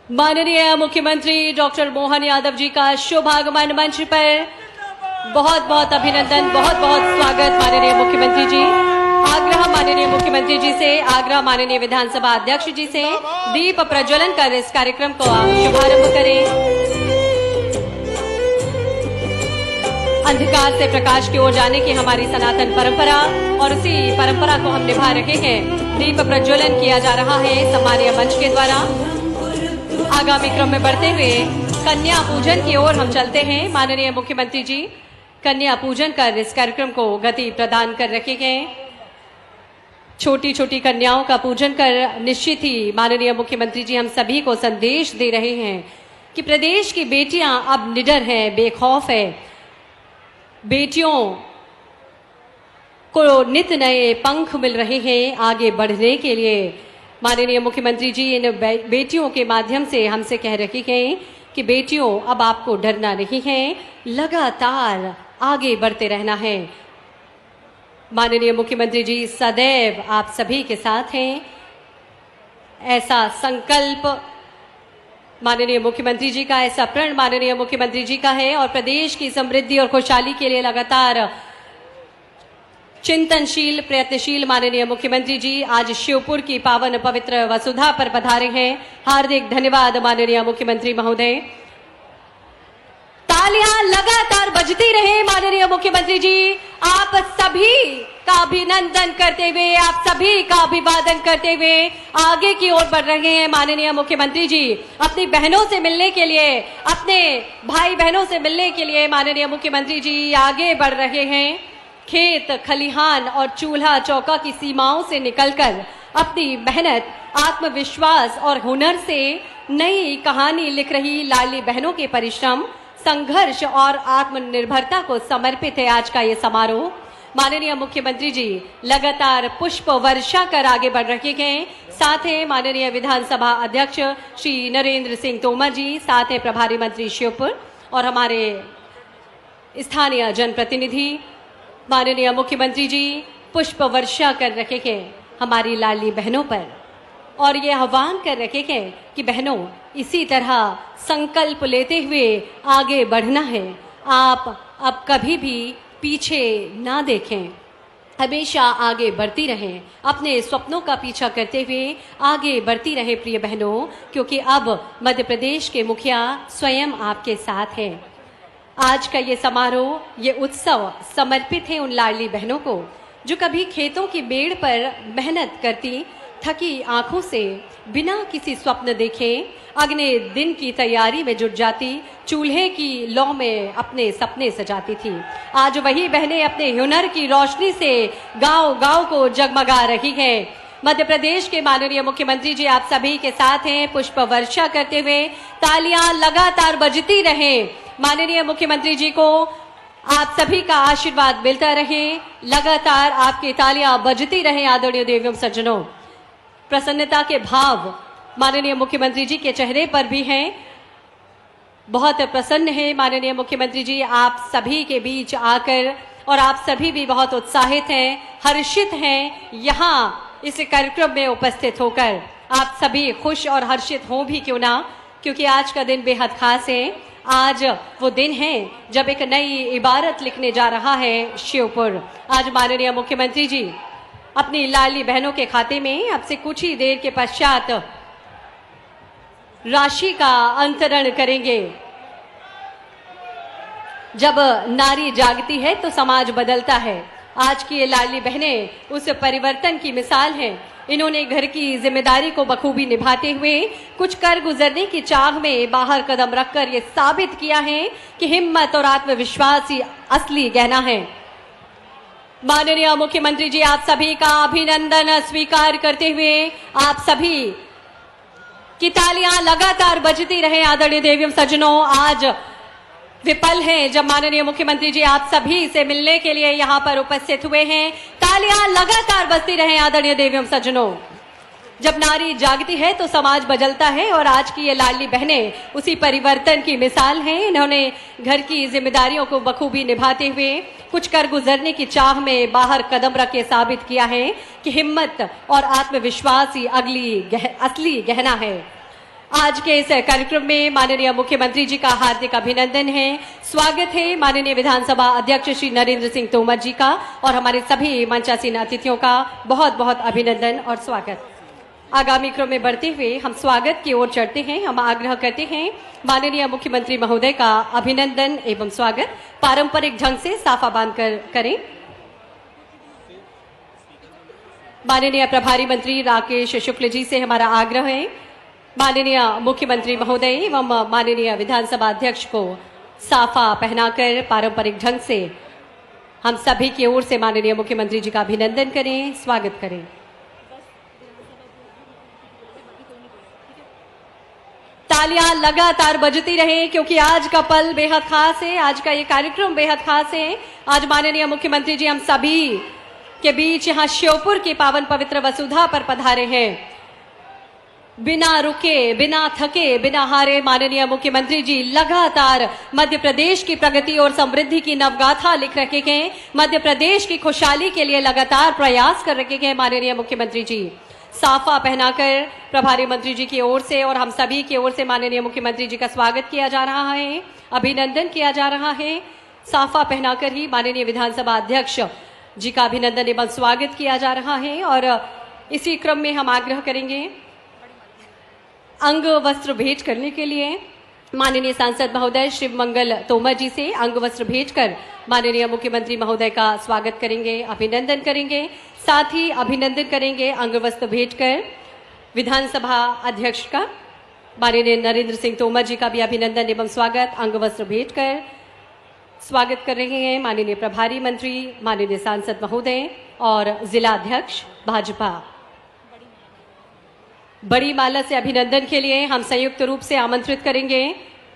माननीय मुख्यमंत्री डॉक्टर मोहन यादव जी का शुभ आगमन मंच पर बहुत बहुत अभिनंदन, बहुत बहुत स्वागत माननीय मुख्यमंत्री जी। आग्रह माननीय मुख्यमंत्री जी से, आग्रह माननीय विधानसभा अध्यक्ष जी से दीप प्रज्वलन कर इस कार्यक्रम को शुभारंभ करें। अंधकार से प्रकाश की ओर जाने की हमारी सनातन परंपरा और उसी परंपरा को हम निभा रहे हैं। दीप प्रज्वलन किया जा रहा है सम्मानीय मंच के द्वारा। आगामी क्रम में बढ़ते हुए कन्या पूजन की ओर हम चलते हैं। माननीय मुख्यमंत्री जी कन्या पूजन कर इस कार्यक्रम को गति प्रदान कर रखे गए। छोटी छोटी कन्याओं का पूजन कर निश्चित ही माननीय मुख्यमंत्री जी हम सभी को संदेश दे रहे हैं कि प्रदेश की बेटियां अब निडर हैं, बेखौफ है। बेटियों को नित नए पंख मिल रहे हैं आगे बढ़ने के लिए। माननीय मुख्यमंत्री जी इन बेटियों के माध्यम से हमसे कह रही हैं कि बेटियों अब आपको डरना नहीं है, लगातार आगे बढ़ते रहना है। माननीय मुख्यमंत्री जी सदैव आप सभी के साथ हैं, ऐसा संकल्प माननीय मुख्यमंत्री जी का, ऐसा प्रण माननीय मुख्यमंत्री जी का है। और प्रदेश की समृद्धि और खुशहाली के लिए लगातार चिंतनशील प्रयत्नशील माननीय मुख्यमंत्री जी आज शिवपुर की पावन पवित्र वसुधा पर पधारे हैं। हार्दिक धन्यवाद माननीय मुख्यमंत्री महोदय। तालियां लगातार बजती रहे माननीय मुख्यमंत्री जी। आप सभी का अभिनंदन करते हुए, आप सभी का अभिवादन करते हुए आगे की ओर बढ़ रहे हैं माननीय मुख्यमंत्री जी। अपनी बहनों से मिलने के लिए, अपने भाई बहनों से मिलने के लिए माननीय मुख्यमंत्री जी आगे बढ़ रहे हैं। खेत खलिहान और चूल्हा चौका की सीमाओं से निकलकर अपनी मेहनत, आत्मविश्वास और हुनर से नई कहानी लिख रही लाडली बहनों के परिश्रम, संघर्ष और आत्मनिर्भरता को समर्पित है आज का ये समारोह। माननीय मुख्यमंत्री जी लगातार पुष्प वर्षा कर आगे बढ़ रहे हैं। साथ ही माननीय विधानसभा अध्यक्ष श्री नरेंद्र सिंह तोमर जी, साथ ही प्रभारी मंत्री शिवपुर और हमारे स्थानीय जनप्रतिनिधि माननीय मुख्यमंत्री जी पुष्प वर्षा कर रखे हैं हमारी लाडली बहनों पर और ये आह्वान कर रखे हैं कि बहनों इसी तरह संकल्प लेते हुए आगे बढ़ना है। आप अब कभी भी पीछे ना देखें, हमेशा आगे बढ़ती रहें, अपने स्वप्नों का पीछा करते हुए आगे बढ़ती रहे प्रिय बहनों, क्योंकि अब मध्य प्रदेश के मुखिया स्वयं आपके साथ हैं। आज का ये समारोह, ये उत्सव समर्पित है उन लाडली बहनों को जो कभी खेतों की बेड़ पर मेहनत करती, थकी आंखों से बिना किसी स्वप्न देखे अगले दिन की तैयारी में जुट जाती, चूल्हे की लौ में अपने सपने सजाती थी। आज वही बहनें अपने हुनर की रोशनी से गांव-गांव को जगमगा रही हैं। मध्य प्रदेश के माननीय मुख्यमंत्री जी आप सभी के साथ हैं। पुष्प वर्षा करते हुए तालियां लगातार बजती रहें। माननीय मुख्यमंत्री जी को आप सभी का आशीर्वाद मिलता रहे, लगातार आपकी तालियां बजती रहें। आदरणीय देवियों सज्जनों, प्रसन्नता के भाव माननीय मुख्यमंत्री जी के चेहरे पर भी हैं। बहुत प्रसन्न है माननीय मुख्यमंत्री जी आप सभी के बीच आकर, और आप सभी भी बहुत उत्साहित हैं, हर्षित हैं यहाँ इस कार्यक्रम में उपस्थित होकर। आप सभी खुश और हर्षित हों भी क्यों ना, क्योंकि आज का दिन बेहद खास है। आज वो दिन है जब एक नई इबारत लिखने जा रहा है शिवपुर। आज माननीय मुख्यमंत्री जी अपनी लाडली बहनों के खाते में अब से कुछ ही देर के पश्चात राशि का अंतरण करेंगे। जब नारी जागती है तो समाज बदलता है। आज की ये लाडली बहनें उस परिवर्तन की मिसाल हैं। इन्होंने घर की जिम्मेदारी को बखूबी निभाते हुए कुछ कर गुजरने की चाह में बाहर कदम रखकर ये साबित किया है कि हिम्मत और आत्मविश्वास ही असली गहना है। माननीय मुख्यमंत्री जी आप सभी का अभिनंदन स्वीकार करते हुए आप सभी की तालियां लगातार बजती रहे। आदरणीय देवियों सज्जनों, आज विपल है जब माननीय मुख्यमंत्री जी आप सभी से मिलने के लिए यहाँ पर उपस्थित हुए हैं। तालियां लगातार बजती रहे आदरणीय देवियों सज्जनों। जब नारी जागती है तो समाज बदलता है और आज की ये लाडली बहनें उसी परिवर्तन की मिसाल हैं। इन्होंने घर की जिम्मेदारियों को बखूबी निभाते हुए कुछ कर गुजरने की चाह में बाहर कदम रख के साबित किया है कि हिम्मत और आत्मविश्वास ही असली गहना है। आज के इस कार्यक्रम में माननीय मुख्यमंत्री जी का हार्दिक अभिनंदन है। स्वागत है माननीय विधानसभा अध्यक्ष श्री नरेंद्र सिंह तोमर जी का और हमारे सभी मंचासीन अतिथियों का बहुत बहुत अभिनंदन और स्वागत। आगामी क्रम में बढ़ते हुए हम स्वागत की ओर चढ़ते हैं। हम आग्रह करते हैं माननीय मुख्यमंत्री महोदय का अभिनंदन एवं स्वागत पारंपरिक ढंग से साफा बांधकर करें। माननीय प्रभारी मंत्री राकेश शुक्ल जी से हमारा आग्रह है माननीय मुख्यमंत्री महोदय एवं माननीय विधानसभा अध्यक्ष को साफा पहनाकर पारंपरिक ढंग से हम सभी की ओर से माननीय मुख्यमंत्री जी का अभिनंदन करें, स्वागत करें। तालियां लगातार बजती रहे क्योंकि आज का पल बेहद खास है, आज का ये कार्यक्रम बेहद खास है। आज माननीय मुख्यमंत्री जी हम सभी के बीच यहाँ श्योपुर के पावन पवित्र वसुधा पर पधारे हैं। बिना रुके, बिना थके, बिना हारे माननीय मुख्यमंत्री जी लगातार मध्य प्रदेश की प्रगति और समृद्धि की नवगाथा लिख रखे हैं। मध्य प्रदेश की खुशहाली के लिए लगातार प्रयास कर रखे हैं माननीय मुख्यमंत्री जी। साफा पहनाकर प्रभारी मंत्री जी की ओर से और हम सभी की ओर से माननीय मुख्यमंत्री जी का स्वागत किया जा रहा है, अभिनंदन किया जा रहा है। साफा पहनाकर ही माननीय विधानसभा अध्यक्ष जी का अभिनंदन एवं स्वागत किया जा रहा है। और इसी क्रम में हम आग्रह करेंगे अंग वस्त्र भेंट करने के लिए माननीय सांसद महोदय शिव मंगल तोमर जी से अंग वस्त्र भेंट कर माननीय मुख्यमंत्री महोदय का स्वागत करेंगे, अभिनंदन करेंगे। साथ ही अभिनंदन करेंगे अंग वस्त्र भेंट कर विधानसभा अध्यक्ष का माननीय नरेंद्र सिंह तोमर जी का भी अभिनंदन एवं स्वागत अंग वस्त्र भेंट कर स्वागत कर रहे हैं माननीय प्रभारी मंत्री, माननीय सांसद महोदय और जिला अध्यक्ष भाजपा। बड़ी माला से अभिनंदन के लिए हम संयुक्त रूप से आमंत्रित करेंगे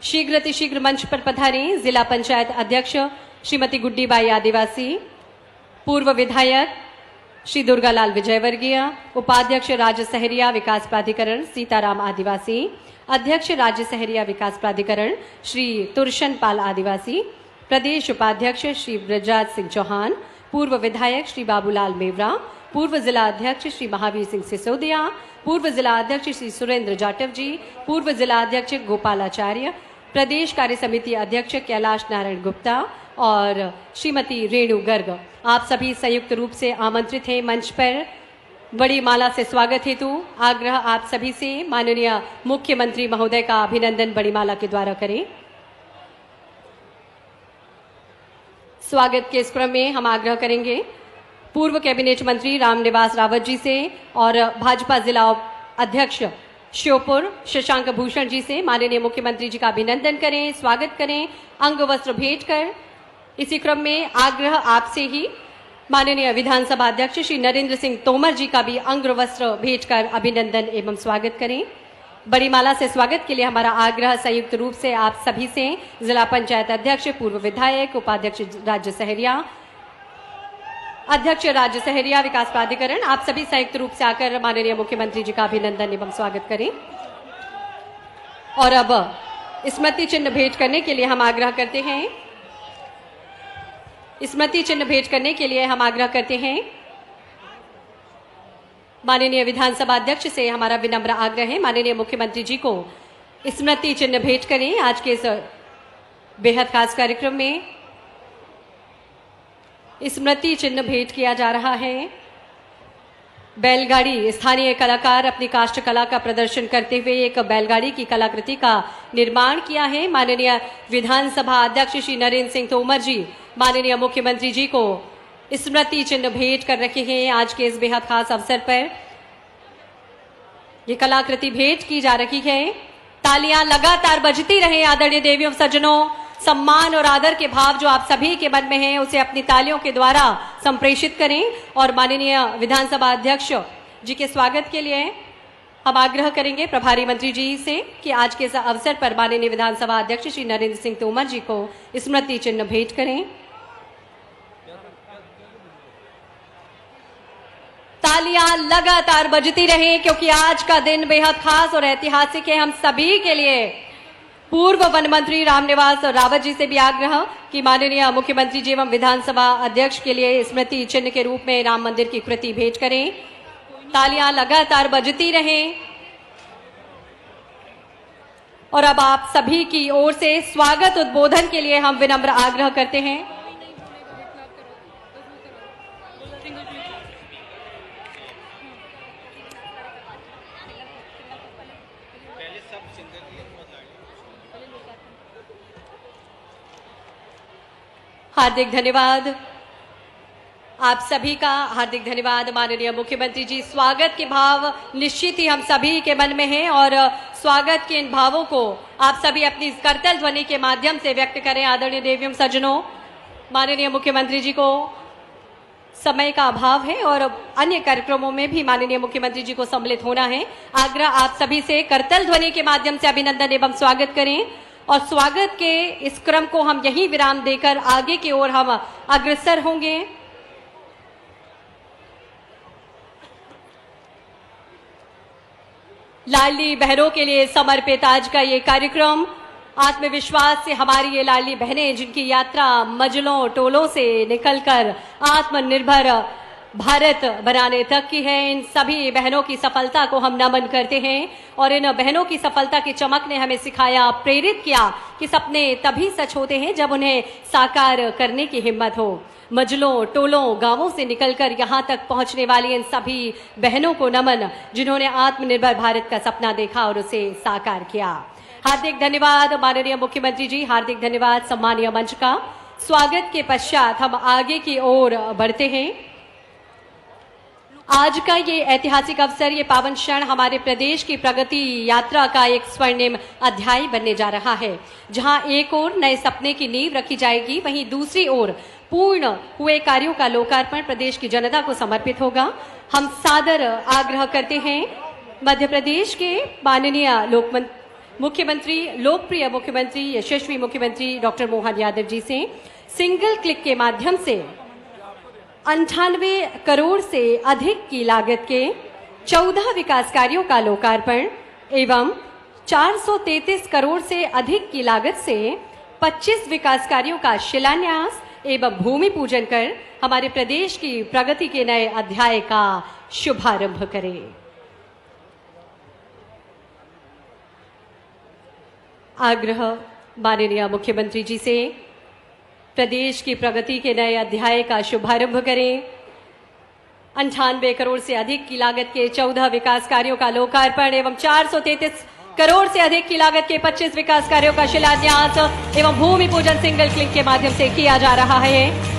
शीघ्र मंच पर पधारें जिला पंचायत अध्यक्ष श्रीमती गुड्डी बाई आदिवासी, पूर्व विधायक श्री दुर्गालाल विजयवर्गीय, उपाध्यक्ष राज्य सहरिया विकास प्राधिकरण सीताराम आदिवासी, अध्यक्ष राज्य सहरिया विकास प्राधिकरण श्री तुरशन पाल आदिवासी, प्रदेश उपाध्यक्ष श्री ब्रजराज सिंह चौहान, पूर्व विधायक श्री बाबूलाल मेवरा, पूर्व जिला अध्यक्ष श्री महावीर सिंह सिसोदिया, पूर्व जिला अध्यक्ष श्री सुरेंद्र जाटव जी, पूर्व जिला अध्यक्ष गोपालाचार्य, प्रदेश कार्य समिति अध्यक्ष कैलाश नारायण गुप्ता और श्रीमती रेणु गर्ग, आप सभी संयुक्त रूप से आमंत्रित हैं मंच पर। बड़ी माला से स्वागत हेतु आग्रह आप सभी से माननीय मुख्यमंत्री महोदय का अभिनंदन बड़ी माला के द्वारा करें। स्वागत के इस क्रम में हम आग्रह करेंगे पूर्व कैबिनेट मंत्री रामनिवास रावत जी से और भाजपा जिला अध्यक्ष श्योपुर शशांक भूषण जी से माननीय मुख्यमंत्री जी का अभिनंदन करें, स्वागत करें अंग वस्त्र भेंट कर। इसी क्रम में आग्रह आपसे ही माननीय विधानसभा अध्यक्ष श्री नरेंद्र सिंह तोमर जी का भी अंग वस्त्र भेंट कर अभिनंदन एवं स्वागत करें। बड़ी माला से स्वागत के लिए हमारा आग्रह संयुक्त रूप से आप सभी से जिला पंचायत अध्यक्ष, पूर्व विधायक, उपाध्यक्ष राज्य सहरिया, अध्यक्ष राज्य सहरिया विकास प्राधिकरण, आप सभी संयुक्त रूप से आकर माननीय मुख्यमंत्री जी का अभिनंदन एवं स्वागत करें। और अब स्मृति चिन्ह भेंट करने के लिए हम आग्रह करते हैं स्मृति चिन्ह भेंट करने के लिए हम आग्रह करते हैं माननीय विधानसभा अध्यक्ष से हमारा विनम्र आग्रह है माननीय मुख्यमंत्री जी को स्मृति चिन्ह भेंट करें। आज के इस बेहद खास कार्यक्रम में स्मृति चिन्ह भेंट किया जा रहा है। बैलगाड़ी, स्थानीय कलाकार अपनी काष्ठ कला का प्रदर्शन करते हुए एक बैलगाड़ी की कलाकृति का निर्माण किया है। माननीय विधानसभा अध्यक्ष श्री नरेंद्र सिंह तोमर जी माननीय मुख्यमंत्री जी को स्मृति चिन्ह भेंट कर रखे हैं। आज के इस बेहद खास अवसर पर ये कलाकृति भेंट की जा रही है। तालियां लगातार बजती रहे आदरणीय देवियों सज्जनों। सम्मान और आदर के भाव जो आप सभी के मन में हैं उसे अपनी तालियों के द्वारा संप्रेषित करें और माननीय विधानसभा अध्यक्ष जी के स्वागत के लिए हम आग्रह करेंगे प्रभारी मंत्री जी से कि आज के इस अवसर पर माननीय विधानसभा अध्यक्ष श्री नरेंद्र सिंह तोमर जी को स्मृति चिन्ह भेंट करें। तालियां लगातार बजती रहे क्योंकि आज का दिन बेहद खास और ऐतिहासिक है हम सभी के लिए। पूर्व वन मंत्री रामनिवास रावत जी से भी आग्रह कि माननीय मुख्यमंत्री जी एवं विधानसभा अध्यक्ष के लिए स्मृति चिन्ह के रूप में राम मंदिर की कृति भेंट करें। तालियां लगातार बजती रहें। और अब आप सभी की ओर से स्वागत उद्बोधन के लिए हम विनम्र आग्रह करते हैं। हार्दिक धन्यवाद आप सभी का, हार्दिक धन्यवाद माननीय मुख्यमंत्री जी। स्वागत के भाव निश्चित ही हम सभी के मन में हैं और स्वागत के इन भावों को आप सभी अपनी करतल ध्वनि के माध्यम से व्यक्त करें। आदरणीय देवियों सज्जनों, माननीय मुख्यमंत्री जी को समय का अभाव है और अन्य कार्यक्रमों में भी माननीय मुख्यमंत्री जी को सम्मिलित होना है। आग्रह आप सभी से करतल ध्वनि के माध्यम से अभिनंदन एवं स्वागत करें और स्वागत के इस क्रम को हम यहीं विराम देकर आगे की ओर हम अग्रसर होंगे। लाडली बहनों के लिए समर्पित आज का ये कार्यक्रम, आत्मविश्वास से हमारी ये लाडली बहनें जिनकी यात्रा मजलों टोलों से निकलकर आत्मनिर्भर भारत बनाने तक की है, इन सभी बहनों की सफलता को हम नमन करते हैं और इन बहनों की सफलता की चमक ने हमें सिखाया, प्रेरित किया कि सपने तभी सच होते हैं जब उन्हें साकार करने की हिम्मत हो। मजलों टोलों गांवों से निकलकर यहां तक पहुंचने वाली इन सभी बहनों को नमन, जिन्होंने आत्मनिर्भर भारत का सपना देखा और उसे साकार किया। हार्दिक धन्यवाद माननीय मुख्यमंत्री जी, हार्दिक धन्यवाद सम्मानीय मंच का। स्वागत के पश्चात हम आगे की ओर बढ़ते हैं। आज का ये ऐतिहासिक अवसर, ये पावन क्षण हमारे प्रदेश की प्रगति यात्रा का एक स्वर्णिम अध्याय बनने जा रहा है, जहां एक ओर नए सपने की नींव रखी जाएगी, वहीं दूसरी ओर पूर्ण हुए कार्यों का लोकार्पण प्रदेश की जनता को समर्पित होगा। हम सादर आग्रह करते हैं मध्य प्रदेश के माननीय मुख्यमंत्री, लोकप्रिय मुख्यमंत्री, यशस्वी मुख्यमंत्री डॉक्टर मोहन यादव जी से सिंगल क्लिक के माध्यम से 98 करोड़ से अधिक की लागत के 14 विकास कार्यों का लोकार्पण एवं 433 करोड़ से अधिक की लागत से 25 विकास कार्यों का शिलान्यास एवं भूमि पूजन कर हमारे प्रदेश की प्रगति के नए अध्याय का शुभारंभ करें। आग्रह माननीय मुख्यमंत्री जी से प्रदेश की प्रगति के नए अध्याय का शुभारंभ करें। 98 करोड़ से अधिक की लागत के 14 विकास कार्यों का लोकार्पण एवं 433 करोड़ से अधिक की लागत के 25 विकास कार्यों का शिलान्यास एवं भूमि पूजन सिंगल क्लिक के माध्यम से किया जा रहा है।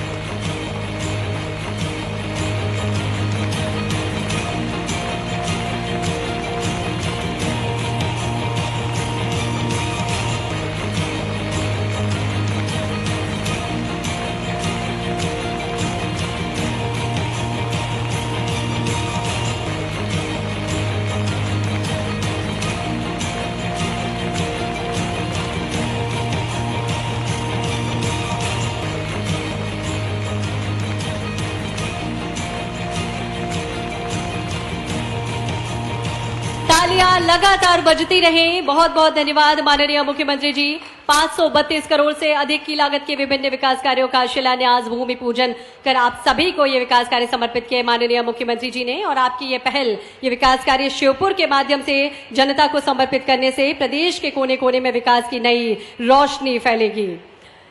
तालियां लगातार बजती रहें। बहुत बहुत धन्यवाद माननीय मुख्यमंत्री जी। 532 करोड़ से अधिक की लागत के विभिन्न विकास कार्यों का शिलान्यास, भूमि पूजन कर आप सभी को ये विकास कार्य समर्पित किए माननीय मुख्यमंत्री जी ने। और आपकी ये पहल, ये विकास कार्य श्योपुर के माध्यम से जनता को समर्पित करने से प्रदेश के कोने कोने में विकास की नई रोशनी फैलेगी।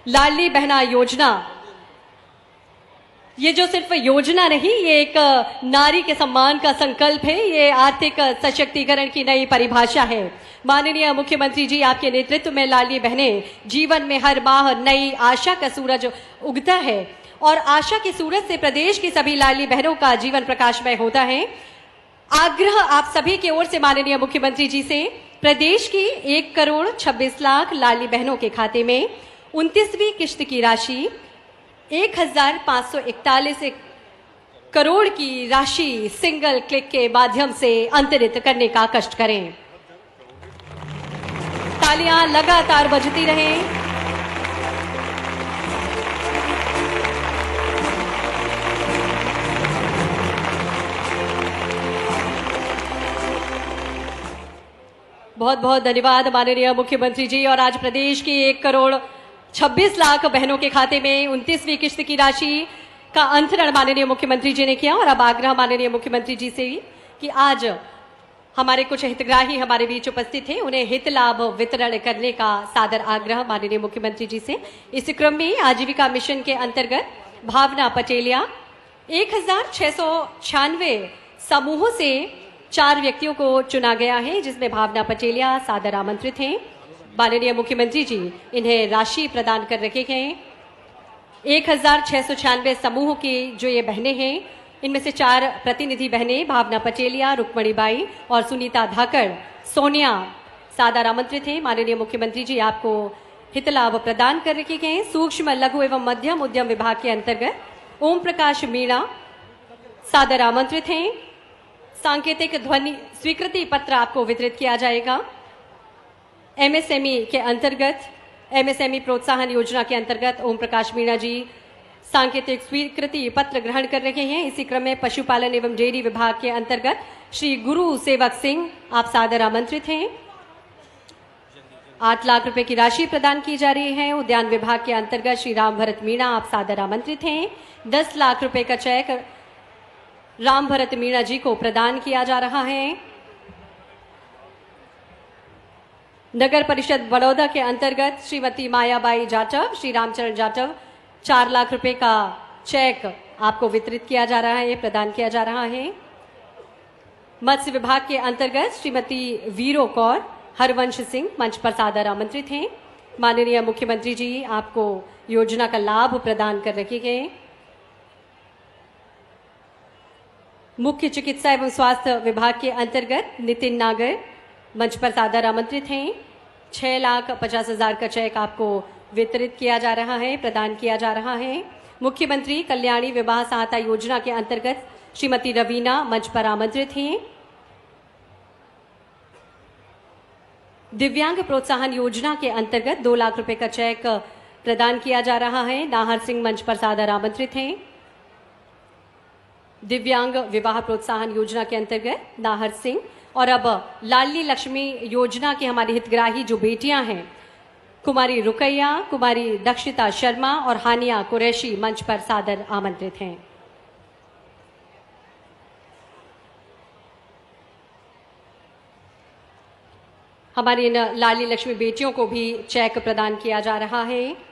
लाडली बहना योजना, ये जो सिर्फ योजना नहीं, ये एक नारी के सम्मान का संकल्प है, ये आर्थिक सशक्तिकरण की नई परिभाषा है। माननीय मुख्यमंत्री जी, आपके नेतृत्व में लाडली बहनें जीवन में हर माह नई आशा का सूरज उगता है और आशा के सूरज से प्रदेश की सभी लाडली बहनों का जीवन प्रकाशमय होता है। आग्रह आप सभी की ओर से माननीय मुख्यमंत्री जी से, प्रदेश की 1 करोड़ 26 लाख लाडली बहनों के खाते में 29वीं किश्त की राशि 1541 करोड़ की राशि सिंगल क्लिक के माध्यम से अंतरित करने का कष्ट करें। तालियां लगातार बजती रहें। बहुत बहुत धन्यवाद माननीय मुख्यमंत्री जी। और आज प्रदेश की 1 करोड़ 26 लाख बहनों के खाते में 29वीं किश्त की राशि का अंतरण माननीय मुख्यमंत्री जी ने किया। और अब आग्रह माननीय मुख्यमंत्री जी से कि आज हमारे कुछ हितग्राही हमारे बीच उपस्थित थे, उन्हें हित लाभ वितरण करने का सादर आग्रह माननीय मुख्यमंत्री जी से। इस क्रम में आजीविका मिशन के अंतर्गत भावना पटेलिया 1696 समूहों से 4 व्यक्तियों को चुना गया है, जिसमें भावना पटेलिया सादर आमंत्रित हैं। माननीय मुख्यमंत्री जी इन्हें राशि प्रदान कर रखे गए। 1696 समूह की जो ये बहनें हैं, इनमें से 4 प्रतिनिधि बहनें भावना पटेलिया, रुक्मणी बाई और सुनीता धाकड़, सोनिया सादर आमंत्रित हैं। माननीय मुख्यमंत्री जी आपको हित लाभ प्रदान कर रखे गए। सूक्ष्म लघु एवं मध्यम उद्यम विभाग के अंतर्गत ओम प्रकाश मीणा सादर आमंत्रित हैं। सांकेतिक ध्वनि स्वीकृति पत्र आपको वितरित किया जाएगा। एमएसएमई के अंतर्गत एमएसएमई प्रोत्साहन योजना के अंतर्गत ओम प्रकाश मीणा जी सांकेतिक स्वीकृति पत्र ग्रहण कर रहे हैं। इसी क्रम में पशुपालन एवं डेयरी विभाग के अंतर्गत श्री गुरु सेवक सिंह आप सादर आमंत्रित हैं। 8 लाख रुपए की राशि प्रदान की जा रही है। उद्यान विभाग के अंतर्गत श्री राम भरत मीणा आप सादर आमंत्रित हैं। 10 लाख रुपए का चेक राम भरत मीणा जी को प्रदान किया जा रहा है। नगर परिषद बड़ौदा के अंतर्गत श्रीमती मायाबाई जाटव, श्री रामचरण जाटव 4 लाख रुपए का चेक आपको वितरित किया जा रहा है, प्रदान किया जा रहा है। मत्स्य विभाग के अंतर्गत श्रीमती वीरो कौर, हरवंश सिंह मंच पर सादर आमंत्रित हैं। माननीय मुख्यमंत्री जी आपको योजना का लाभ प्रदान कर रखे गए। मुख्य चिकित्सा एवं स्वास्थ्य विभाग के अंतर्गत नितिन नागर मंच पर सादर आमंत्रित हैं। 6,50,000 का चेक आपको वितरित किया जा रहा है, प्रदान किया जा रहा है। मुख्यमंत्री कल्याणी विवाह सहायता योजना के अंतर्गत श्रीमती रवीना मंच पर आमंत्रित हैं। दिव्यांग प्रोत्साहन योजना के अंतर्गत 2 लाख रुपए का चेक प्रदान किया जा रहा है। नाहर सिंह मंच पर सादर आमंत्रित हैं। दिव्यांग विवाह प्रोत्साहन योजना के अंतर्गत नाहर सिंह और अब लाडली लक्ष्मी योजना की हमारी हितग्राही जो बेटियां हैं, कुमारी रुकैया, कुमारी दक्षिता शर्मा और हानिया कुरैशी मंच पर सादर आमंत्रित हैं। हमारी इन लाडली लक्ष्मी बेटियों को भी चेक प्रदान किया जा रहा है।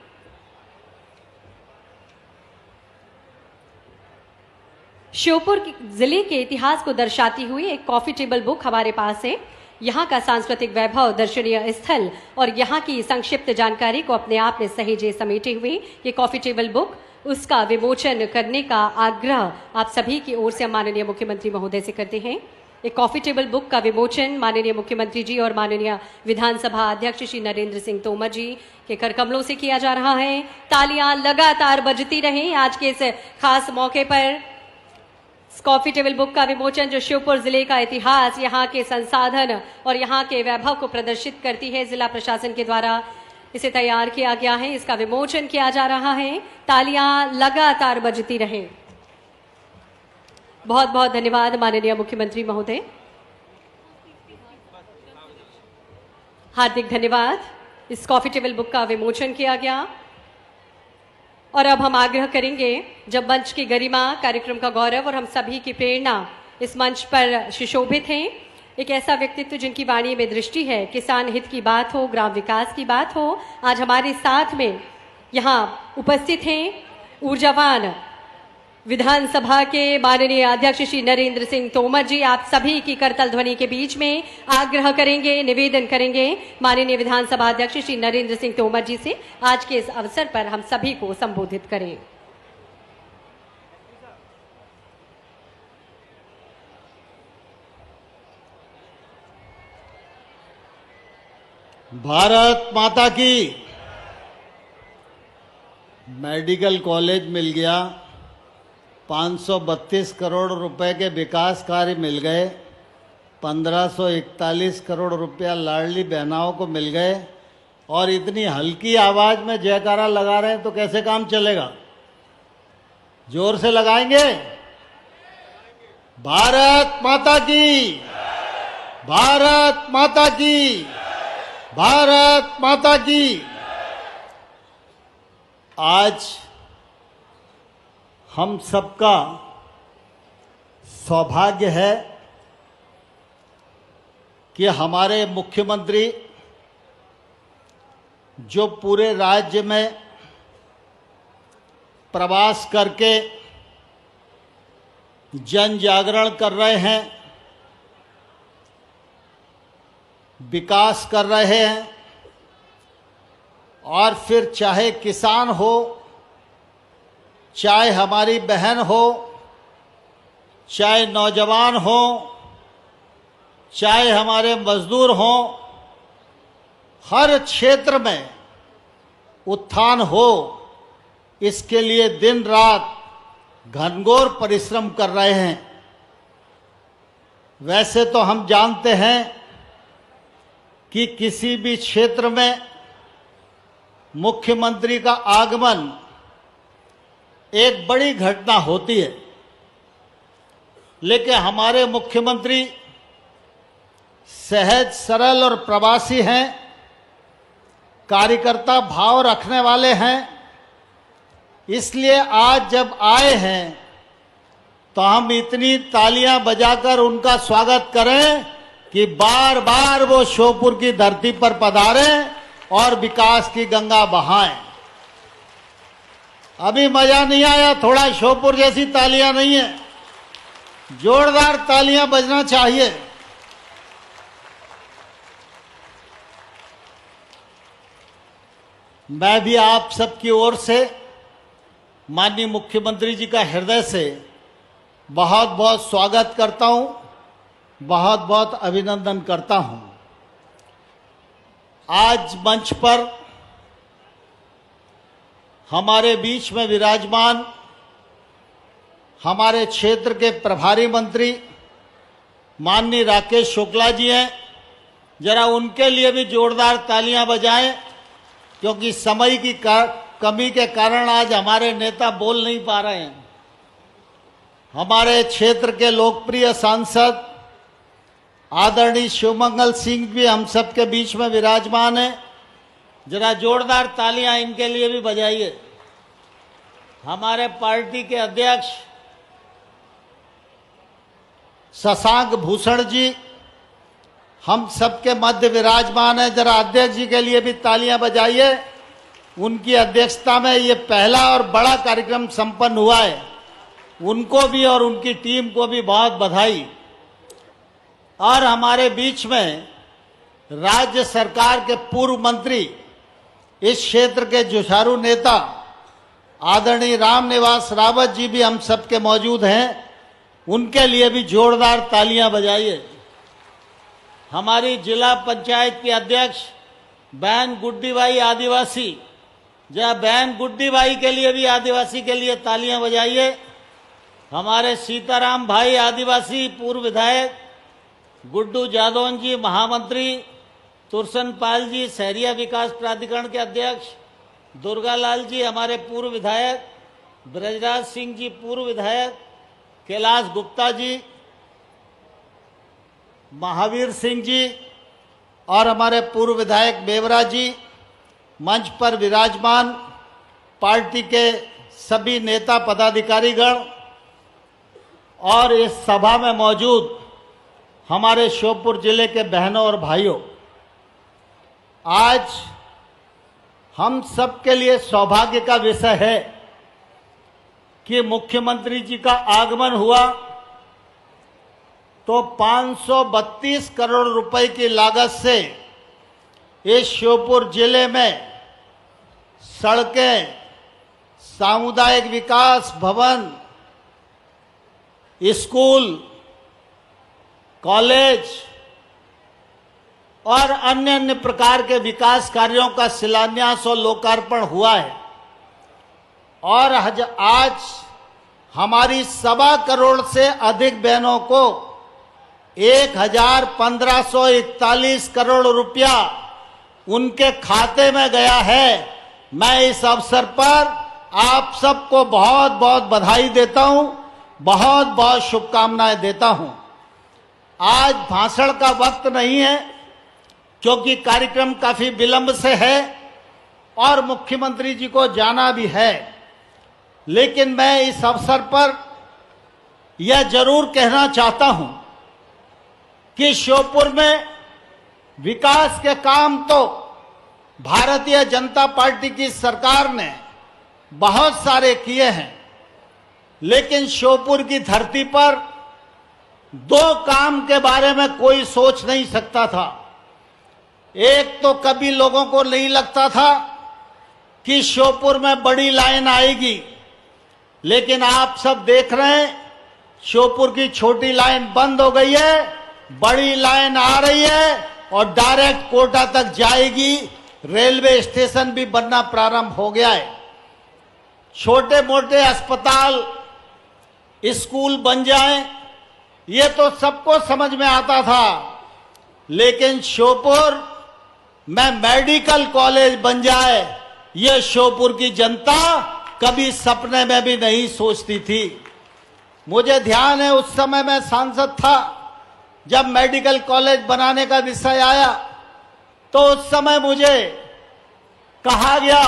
श्योपुर जिले के इतिहास को दर्शाती हुई एक कॉफी टेबल बुक हमारे पास है। यहाँ का सांस्कृतिक वैभव, दर्शनीय स्थल और यहाँ की संक्षिप्त जानकारी को अपने आप में सहेजे समेटे हुए ये कॉफी टेबल बुक, उसका विमोचन करने का आग्रह आप सभी की ओर से हम माननीय मुख्यमंत्री महोदय से करते हैं। एक कॉफी टेबल बुक का विमोचन माननीय मुख्यमंत्री जी और माननीय विधानसभा अध्यक्ष श्री नरेंद्र सिंह तोमर जी के कर कमलों से किया जा रहा है। तालियां लगातार बजती रहें आज के इस खास मौके पर। कॉफी टेबल बुक का विमोचन जो श्योपुर जिले का इतिहास, यहाँ के संसाधन और यहाँ के वैभव को प्रदर्शित करती है, जिला प्रशासन के द्वारा इसे तैयार किया गया है। इसका विमोचन किया जा रहा है। तालियां लगातार बजती रहें। बहुत बहुत धन्यवाद माननीय मुख्यमंत्री महोदय, हार्दिक धन्यवाद। इस कॉफी टेबल बुक का विमोचन किया गया और अब हम आग्रह करेंगे, जब मंच की गरिमा, कार्यक्रम का गौरव और हम सभी की प्रेरणा इस मंच पर सुशोभित हैं, एक ऐसा व्यक्तित्व जिनकी वाणी में दृष्टि है, किसान हित की बात हो, ग्राम विकास की बात हो, आज हमारे साथ में यहाँ उपस्थित हैं ऊर्जावान विधानसभा के माननीय अध्यक्ष श्री नरेंद्र सिंह तोमर जी। आप सभी की करतल ध्वनि के बीच में आग्रह करेंगे, निवेदन करेंगे माननीय विधानसभा अध्यक्ष श्री नरेंद्र सिंह तोमर जी से आज के इस अवसर पर हम सभी को संबोधित करें। भारत माता की। मेडिकल कॉलेज मिल गया, 532 करोड़ रुपए के विकास कार्य मिल गए, 1541 करोड़ रुपया लाडली बहनाओं को मिल गए और इतनी हल्की आवाज में जयकारा लगा रहे हैं तो कैसे काम चलेगा? जोर से लगाएंगे। भारत माता की, भारत माता की, भारत माता की। आज हम सबका सौभाग्य है कि हमारे मुख्यमंत्री जो पूरे राज्य में प्रवास करके जन जागरण कर रहे हैं, विकास कर रहे हैं, और फिर चाहे किसान हो, चाहे हमारी बहन हो, चाहे नौजवान हो, चाहे हमारे मजदूर हो, हर क्षेत्र में उत्थान हो, इसके लिए दिन रात घनघोर परिश्रम कर रहे हैं। वैसे तो हम जानते हैं कि किसी भी क्षेत्र में मुख्यमंत्री का आगमन एक बड़ी घटना होती है, लेकिन हमारे मुख्यमंत्री सहज, सरल और प्रवासी हैं, कार्यकर्ता भाव रखने वाले हैं। इसलिए आज जब आए हैं तो हम इतनी तालियां बजाकर उनका स्वागत करें कि बार बार वो श्योपुर की धरती पर पधारें और विकास की गंगा बहाएं। अभी मजा नहीं आया, थोड़ा श्योपुर जैसी तालियां नहीं है, जोरदार तालियां बजना चाहिए। मैं भी आप सबकी ओर से माननीय मुख्यमंत्री जी का हृदय से बहुत बहुत स्वागत करता हूं, बहुत बहुत अभिनंदन करता हूं। आज मंच पर हमारे बीच में विराजमान हमारे क्षेत्र के प्रभारी मंत्री माननीय राकेश शुक्ला जी हैं। जरा उनके लिए भी जोरदार तालियां बजाएं, क्योंकि समय की कमी के कारण आज हमारे नेता बोल नहीं पा रहे हैं। हमारे क्षेत्र के लोकप्रिय सांसद आदरणीय शिवमंगल सिंह भी हम सबके बीच में विराजमान हैं। जरा जोरदार तालियां इनके लिए भी बजाइए। हमारे पार्टी के अध्यक्ष शशांक भूषण जी हम सबके मध्य विराजमान है। जरा अध्यक्ष जी के लिए भी तालियां बजाइए। उनकी अध्यक्षता में ये पहला और बड़ा कार्यक्रम संपन्न हुआ है। उनको भी और उनकी टीम को भी बहुत बधाई। और हमारे बीच में राज्य सरकार के पूर्व मंत्री, इस क्षेत्र के जुझारू नेता आदरणीय रामनिवास रावत जी भी हम सबके मौजूद हैं। उनके लिए भी जोरदार तालियां बजाइए। हमारी जिला पंचायत की अध्यक्ष बहन गुड्डीबाई आदिवासी, जरा बहन गुड्डीबाई के लिए भी आदिवासी के लिए तालियां बजाइए। हमारे सीताराम भाई आदिवासी पूर्व विधायक, गुड्डू जादौन जी महामंत्री, तुरसन पाल जी शहरिया विकास प्राधिकरण के अध्यक्ष, दुर्गालाल जी हमारे पूर्व विधायक, ब्रजराज सिंह जी पूर्व विधायक, कैलाश गुप्ता जी, महावीर सिंह जी और हमारे पूर्व विधायक बेवरा जी, मंच पर विराजमान पार्टी के सभी नेता पदाधिकारीगण और इस सभा में मौजूद हमारे श्योपुर जिले के बहनों और भाइयों, आज हम सबके लिए सौभाग्य का विषय है कि मुख्यमंत्री जी का आगमन हुआ तो 532 करोड़ रुपए की लागत से इस श्योपुर जिले में सड़कें, सामुदायिक विकास भवन, स्कूल, कॉलेज और अन्य अन्य प्रकार के विकास कार्यों का शिलान्यास और लोकार्पण हुआ है। और आज हमारी 1.25 करोड़ से अधिक बहनों को 1,1541 करोड़ रुपया उनके खाते में गया है। मैं इस अवसर पर आप सबको बहुत बहुत बधाई देता हूं, बहुत बहुत शुभकामनाएं देता हूं। आज भाषण का वक्त नहीं है, क्योंकि कार्यक्रम काफी विलंब से है और मुख्यमंत्री जी को जाना भी है। लेकिन मैं इस अवसर पर यह जरूर कहना चाहता हूं कि श्योपुर में विकास के काम तो भारतीय जनता पार्टी की सरकार ने बहुत सारे किए हैं, लेकिन श्योपुर की धरती पर दो काम के बारे में कोई सोच नहीं सकता था। एक तो कभी लोगों को नहीं लगता था कि श्योपुर में बड़ी लाइन आएगी, लेकिन आप सब देख रहे हैं श्योपुर की छोटी लाइन बंद हो गई है, बड़ी लाइन आ रही है और डायरेक्ट कोटा तक जाएगी। रेलवे स्टेशन भी बनना प्रारंभ हो गया है। छोटे मोटे अस्पताल, स्कूल बन जाएं, ये तो सबको समझ में आता था, लेकिन श्योपुर में मेडिकल कॉलेज बन जाए, ये श्योपुर की जनता कभी सपने में भी नहीं सोचती थी। मुझे ध्यान है उस समय मैं सांसद था, जब मेडिकल कॉलेज बनाने का विषय आया तो उस समय मुझे कहा गया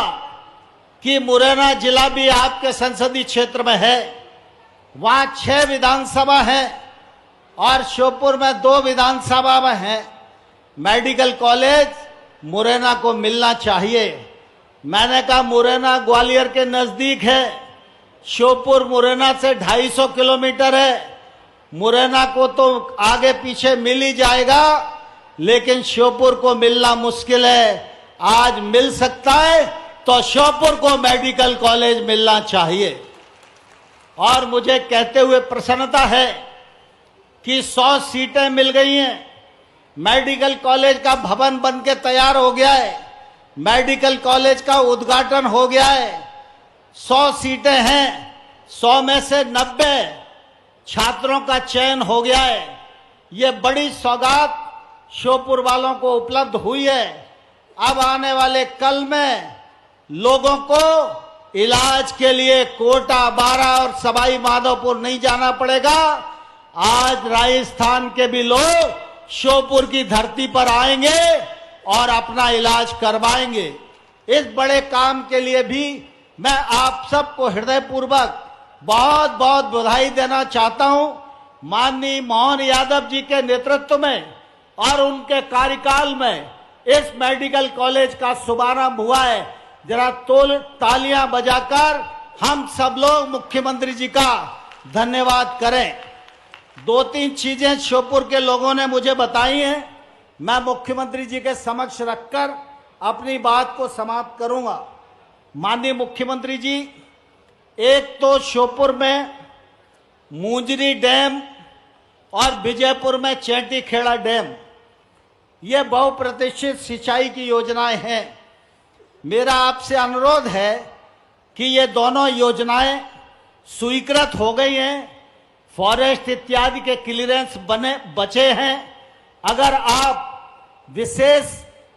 कि मुरैना जिला भी आपके संसदीय क्षेत्र में है, वहां 6 विधानसभा है और श्योपुर में 2 विधानसभा में है, मेडिकल कॉलेज मुरैना को मिलना चाहिए। मैंने कहा मुरैना ग्वालियर के नजदीक है, श्योपुर मुरैना से 250 किलोमीटर है, मुरैना को तो आगे पीछे मिल ही जाएगा, लेकिन श्योपुर को मिलना मुश्किल है। आज मिल सकता है तो श्योपुर को मेडिकल कॉलेज मिलना चाहिए। और मुझे कहते हुए प्रसन्नता है कि 100 सीटें मिल गई हैं, मेडिकल कॉलेज का भवन बन के तैयार हो गया है, मेडिकल कॉलेज का उद्घाटन हो गया है, 100 सीटें हैं, 100 में से 90 छात्रों का चयन हो गया है। ये बड़ी सौगात श्योपुर वालों को उपलब्ध हुई है। अब आने वाले कल में लोगों को इलाज के लिए कोटा, बारा और सवाई माधोपुर नहीं जाना पड़ेगा। आज राजस्थान के भी लोग श्योपुर की धरती पर आएंगे और अपना इलाज करवाएंगे। इस बड़े काम के लिए भी मैं आप सबको हृदयपूर्वक बहुत बहुत बधाई देना चाहता हूं। माननीय मोहन यादव जी के नेतृत्व में और उनके कार्यकाल में इस मेडिकल कॉलेज का शुभारंभ हुआ है। जरा तालियां बजाकर हम सब लोग मुख्यमंत्री जी का धन्यवाद करें। 2-3 चीजें श्योपुर के लोगों ने मुझे बताई हैं, मैं मुख्यमंत्री जी के समक्ष रखकर अपनी बात को समाप्त करूंगा। माननीय मुख्यमंत्री जी, एक तो श्योपुर में मुंजरी डैम और विजयपुर में चैंटी खेड़ा डैम, ये बहुप्रतीक्षित सिंचाई की योजनाएं हैं। मेरा आपसे अनुरोध है कि ये दोनों योजनाएं स्वीकृत हो गई हैं, फॉरेस्ट इत्यादि के क्लियरेंस बचे हैं। अगर आप विशेष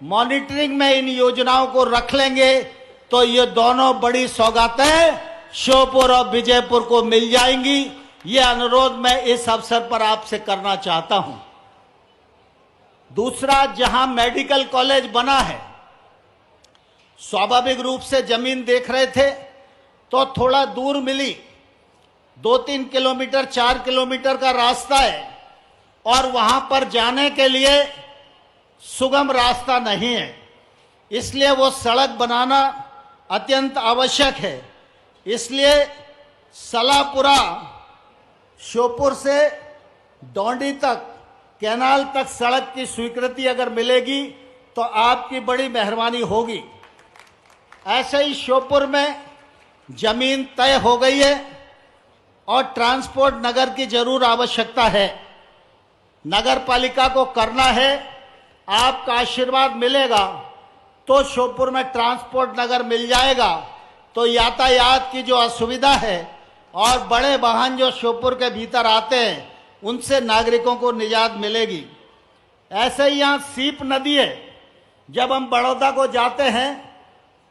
मॉनिटरिंग में इन योजनाओं को रख लेंगे तो ये दोनों बड़ी सौगातें श्योपुर और विजयपुर को मिल जाएंगी। ये अनुरोध मैं इस अवसर पर आपसे करना चाहता हूं। दूसरा, जहां मेडिकल कॉलेज बना है, स्वाभाविक रूप से जमीन देख रहे थे तो थोड़ा दूर मिली, 2-3 किलोमीटर 4 किलोमीटर का रास्ता है और वहां पर जाने के लिए सुगम रास्ता नहीं है, इसलिए वो सड़क बनाना अत्यंत आवश्यक है। इसलिए सलापुरा श्योपुर से डोंडी तक कैनाल तक सड़क की स्वीकृति अगर मिलेगी तो आपकी बड़ी मेहरबानी होगी। ऐसे ही श्योपुर में जमीन तय हो गई है और ट्रांसपोर्ट नगर की जरूर आवश्यकता है। नगर पालिका को करना है, आपका आशीर्वाद मिलेगा तो श्योपुर में ट्रांसपोर्ट नगर मिल जाएगा, तो यातायात की जो असुविधा है और बड़े वाहन जो श्योपुर के भीतर आते हैं उनसे नागरिकों को निजात मिलेगी। ऐसे ही यहाँ सीप नदी है, जब हम बड़ौदा को जाते हैं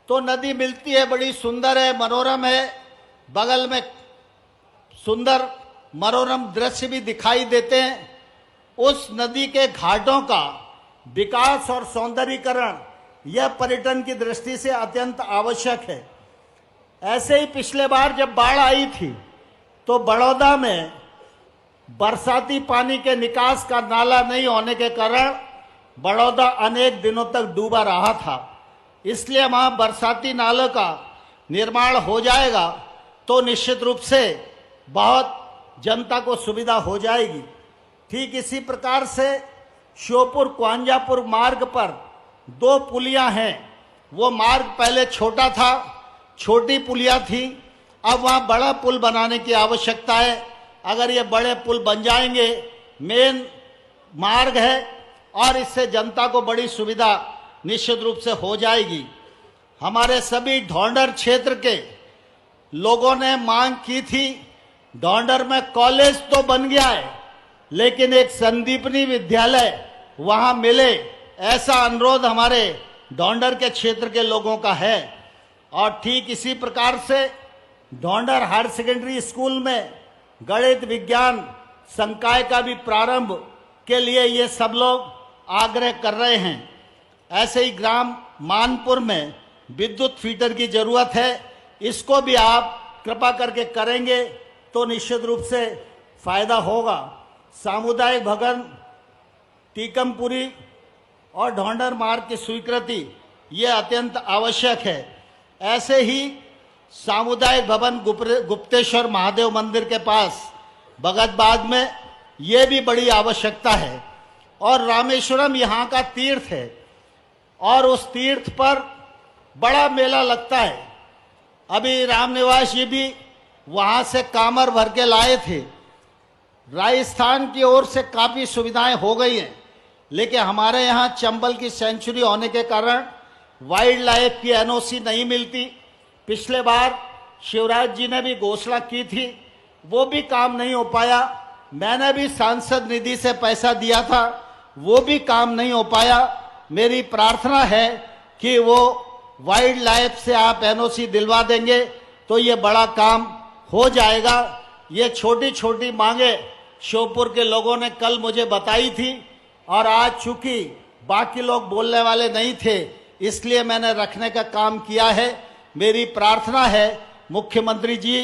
तो नदी मिलती है, बड़ी सुंदर है, मनोरम है, बगल में सुंदर मनोरम दृश्य भी दिखाई देते हैं। उस नदी के घाटों का विकास और सौंदर्यीकरण यह पर्यटन की दृष्टि से अत्यंत आवश्यक है। ऐसे ही पिछले बार जब बाढ़ आई थी तो बड़ौदा में बरसाती पानी के निकास का नाला नहीं होने के कारण बड़ौदा अनेक दिनों तक डूबा रहा था। इसलिए वहां बरसाती नालों का निर्माण हो जाएगा तो निश्चित रूप से बहुत जनता को सुविधा हो जाएगी। ठीक इसी प्रकार से श्योपुर कुआंजापुर मार्ग पर 2 पुलियां हैं। वो मार्ग पहले छोटा था, छोटी पुलिया थी, अब वहां बड़ा पुल बनाने की आवश्यकता है। अगर ये बड़े पुल बन जाएंगे, मेन मार्ग है और इससे जनता को बड़ी सुविधा निश्चित रूप से हो जाएगी। हमारे सभी ढोंडर क्षेत्र के लोगों ने मांग की थी, ढोंडर में कॉलेज तो बन गया है लेकिन एक संदीपनी विद्यालय वहां मिले, ऐसा अनुरोध हमारे ढोंडर के क्षेत्र के लोगों का है। और ठीक इसी प्रकार से ढोंडर हायर सेकेंडरी स्कूल में गणित विज्ञान संकाय का भी प्रारंभ के लिए ये सब लोग आग्रह कर रहे हैं। ऐसे ही ग्राम मानपुर में विद्युत फीडर की जरूरत है, इसको भी आप कृपा करके करेंगे तो निश्चित रूप से फायदा होगा। सामुदायिक भवन टीकमपुरी और ढोंडर मार्ग की स्वीकृति ये अत्यंत आवश्यक है। ऐसे ही सामुदायिक भवन गुप्तेश्वर महादेव मंदिर के पास भगतबाद में ये भी बड़ी आवश्यकता है। और रामेश्वरम यहाँ का तीर्थ है और उस तीर्थ पर बड़ा मेला लगता है। अभी रामनिवास जी भी वहाँ से कामर भर के लाए थे। राजस्थान की ओर से काफ़ी सुविधाएं हो गई हैं, लेकिन हमारे यहाँ चंबल की सेंचुरी होने के कारण वाइल्ड लाइफ की एनओसी नहीं मिलती। पिछले बार शिवराज जी ने भी घोषणा की थी, वो भी काम नहीं हो पाया। मैंने भी सांसद निधि से पैसा दिया था, वो भी काम नहीं हो पाया। मेरी प्रार्थना है कि वो वाइल्ड लाइफ से आप एनओसी दिलवा देंगे तो ये बड़ा काम हो जाएगा। ये छोटी छोटी मांगे श्योपुर के लोगों ने कल मुझे बताई थी और आज चूंकि बाकी लोग बोलने वाले नहीं थे इसलिए मैंने रखने का काम किया है। मेरी प्रार्थना है मुख्यमंत्री जी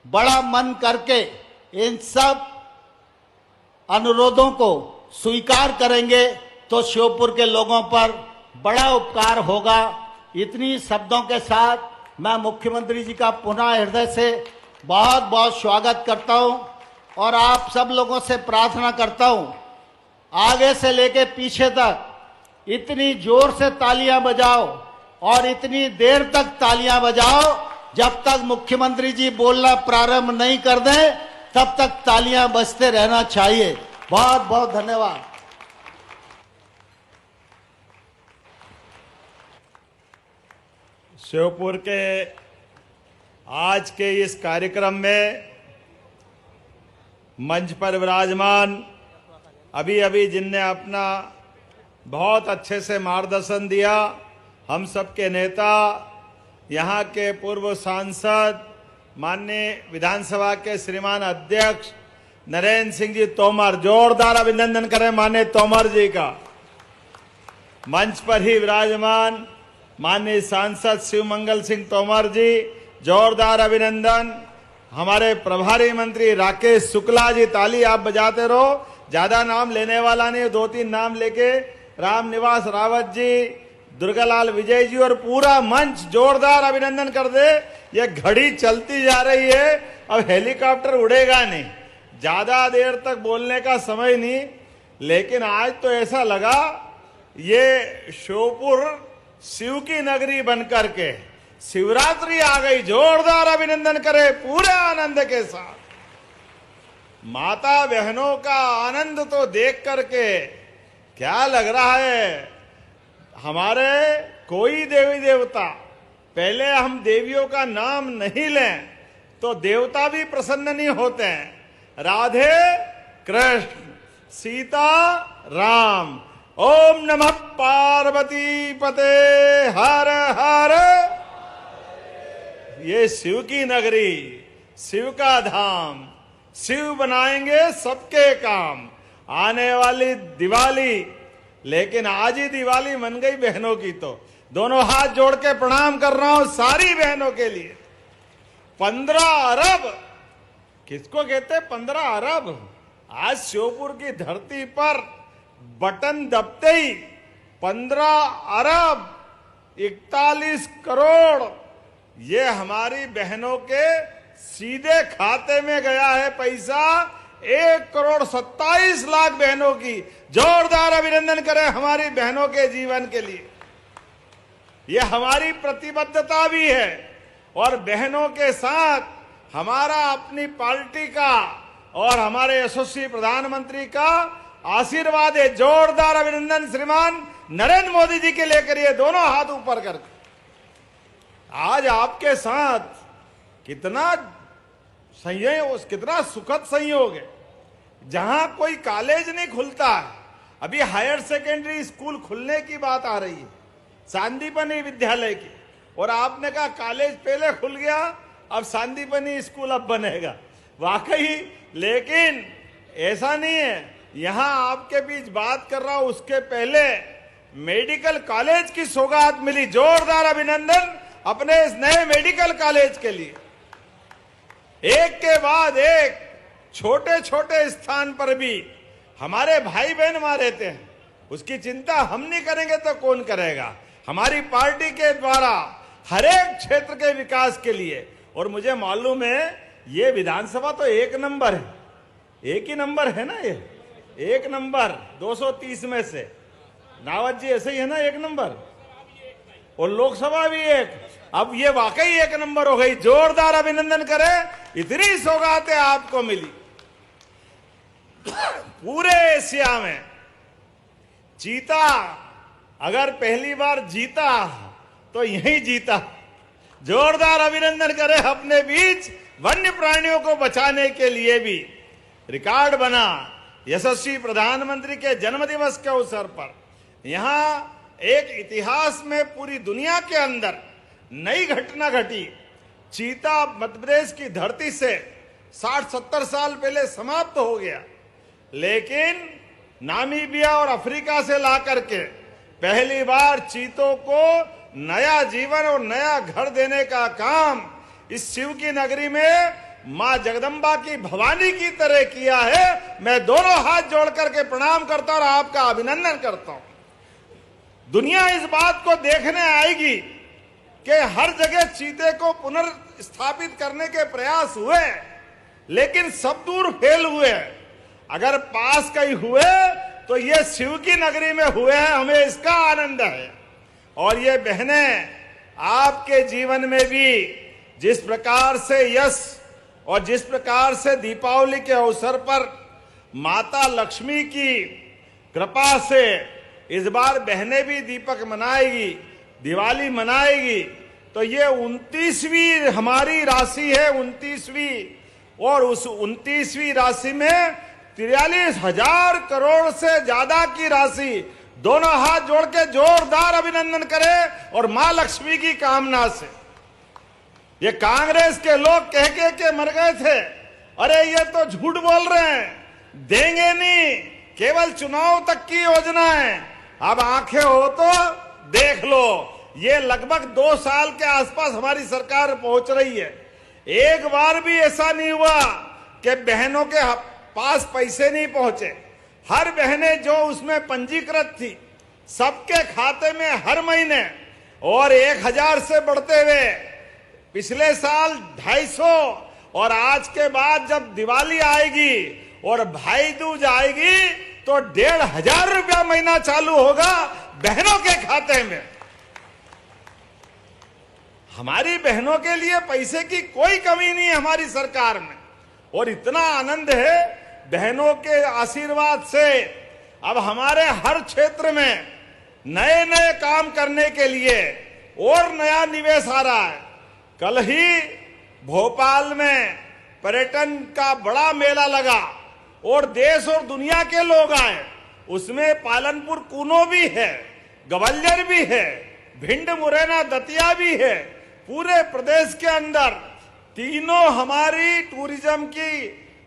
बड़ा मन करके इन सब अनुरोधों को स्वीकार करेंगे तो श्योपुर के लोगों पर बड़ा उपकार होगा। इतनी शब्दों के साथ मैं मुख्यमंत्री जी का पुनः हृदय से बहुत बहुत स्वागत करता हूं और आप सब लोगों से प्रार्थना करता हूं, आगे से लेके पीछे तक इतनी जोर से तालियां बजाओ और इतनी देर तक तालियां बजाओ जब तक मुख्यमंत्री जी बोलना प्रारंभ नहीं कर दें, तब तक तालियां बजते रहना चाहिए। बहुत बहुत धन्यवाद। श्योपुर के आज के इस कार्यक्रम में मंच पर विराजमान अभी अभी जिनने अपना बहुत अच्छे से मार्गदर्शन दिया, हम सबके नेता, यहाँ के पूर्व सांसद, माननीय विधानसभा के श्रीमान अध्यक्ष नरेंद्र सिंह जी तोमर, जोरदार अभिनंदन करें माननीय तोमर जी का। मंच पर ही विराजमान माननीय सांसद शिवमंगल सिंह तोमर जी, जोरदार अभिनंदन। हमारे प्रभारी मंत्री राकेश शुक्ला जी, ताली आप बजाते रहो, ज्यादा नाम लेने वाला नहीं, 2-3 नाम लेके, रामनिवास रावत जी, दुर्गालाल विजय जी और पूरा मंच जोरदार अभिनंदन कर दे। ये घड़ी चलती जा रही है, अब हेलीकॉप्टर उड़ेगा नहीं, ज्यादा देर तक बोलने का समय नहीं। लेकिन आज तो ऐसा लगा ये श्योपुर शिव की नगरी बनकर के शिवरात्रि आ गई। जोरदार अभिनंदन करें पूरे आनंद के साथ। माता बहनों का आनंद तो देख करके क्या लग रहा है, हमारे कोई देवी देवता, पहले हम देवियों का नाम नहीं लें तो देवता भी प्रसन्न नहीं होते हैं। राधे कृष्ण, सीता राम, ओम नमः पार्वती पते हर हर। ये शिव की नगरी, शिव का धाम, शिव बनाएंगे सबके काम। आने वाली दिवाली, लेकिन आज ही दिवाली मन गई बहनों की, तो दोनों हाथ जोड़ के प्रणाम कर रहा हूं सारी बहनों के लिए। 15 अरब, किसको कहते 15 अरब? आज श्योपुर की धरती पर बटन दबते ही 15 अरब 41 करोड़ ये हमारी बहनों के सीधे खाते में गया है पैसा। 1,27,00,000 बहनों की जोरदार अभिनंदन करें हमारी बहनों के जीवन के लिए। ये हमारी प्रतिबद्धता भी है और बहनों के साथ हमारा अपनी पार्टी का और हमारे यशस्वी प्रधानमंत्री का आशीर्वाद है। जोरदार अभिनंदन श्रीमान नरेंद्र मोदी जी के लेकर ये दोनों हाथ ऊपर करके आज आपके साथ कितना संयोग, कितना सुखद संयोग है। जहां कोई कॉलेज नहीं खुलता है, अभी हायर सेकेंडरी स्कूल खुलने की बात आ रही है सांदीपनी विद्यालय की, और आपने कहा कॉलेज पहले खुल गया, अब सांदीपनी स्कूल अब बनेगा। वाकई, लेकिन ऐसा नहीं है। यहां आपके बीच बात कर रहा हूं, उसके पहले मेडिकल कॉलेज की सौगात मिली। जोरदार अभिनंदन अपने इस नए मेडिकल कॉलेज के लिए। एक के बाद एक छोटे छोटे स्थान पर भी हमारे भाई बहन वहां रहते हैं, उसकी चिंता हम नहीं करेंगे तो कौन करेगा। हमारी पार्टी के द्वारा हर एक क्षेत्र के विकास के लिए, और मुझे मालूम है ये विधानसभा तो एक नंबर है, एक ही नंबर है ना, ये एक नंबर 230 में से। नावत जी ऐसे ही है ना, एक नंबर, और लोकसभा भी एक। अब ये वाकई एक नंबर हो गई। जोरदार अभिनंदन करें, इतनी सौगातें आपको मिली। पूरे एशिया में चीता अगर पहली बार जीता तो यही जीता। जोरदार अभिनंदन करें। अपने बीच वन्य प्राणियों को बचाने के लिए भी रिकॉर्ड बना। यशस्वी प्रधानमंत्री के जन्मदिवस के अवसर पर यहां एक इतिहास में पूरी दुनिया के अंदर नई घटना घटी। चीता मध्य प्रदेश की धरती से 60-70 साल पहले समाप्त हो गया, लेकिन नामीबिया और अफ्रीका से ला करके पहली बार चीतों को नया जीवन और नया घर देने का काम इस शिव की नगरी में मां जगदंबा की भवानी की तरह किया है। मैं दोनों हाथ जोड़ करके प्रणाम करता हूं और आपका अभिनंदन करता हूं। दुनिया इस बात को देखने आएगी कि हर जगह चीते को पुनर्स्थापित करने के प्रयास हुए, लेकिन सब दूर फेल हुए। अगर पास कहीं हुए तो ये शिव की नगरी में हुए हैं, हमें इसका आनंद है। और ये बहनें आपके जीवन में भी जिस प्रकार से यश और जिस प्रकार से दीपावली के अवसर पर माता लक्ष्मी की कृपा से इस बार बहनें भी दीपक मनाएगी, दिवाली मनाएगी, तो ये 29वीं हमारी राशि है, 29वीं। और उस 29वीं राशि में 43,000 करोड़ से ज्यादा की राशि। दोनों हाथ जोड़ के जोरदार अभिनंदन करें और मां लक्ष्मी की कामना से। ये कांग्रेस के लोग कह के मर गए थे, अरे ये तो झूठ बोल रहे हैं, देंगे नहीं, केवल चुनाव तक की योजना है। अब आंखें हो तो देख लो, ये लगभग 2 साल के आसपास हमारी सरकार पहुंच रही है। एक बार भी ऐसा नहीं हुआ कि बहनों के पास पैसे नहीं पहुंचे। हर बहनें जो उसमें पंजीकृत थी, सबके खाते में हर महीने, और 1,000 से बढ़ते हुए पिछले साल 250, और आज के बाद जब दिवाली आएगी और भाई दूज आएगी तो 1,500 रुपया महीना चालू होगा बहनों के खाते में। हमारी बहनों के लिए पैसे की कोई कमी नहीं है हमारी सरकार में, और इतना आनंद है बहनों के आशीर्वाद से। अब हमारे हर क्षेत्र में नए नए काम करने के लिए और नया निवेश आ रहा है। कल ही भोपाल में पर्यटन का बड़ा मेला लगा और देश और दुनिया के लोग आए। उसमें पालनपुर कूनो भी है, ग्वालियर भी है, भिंड मुरैना दतिया भी है। पूरे प्रदेश के अंदर तीनों हमारी टूरिज्म की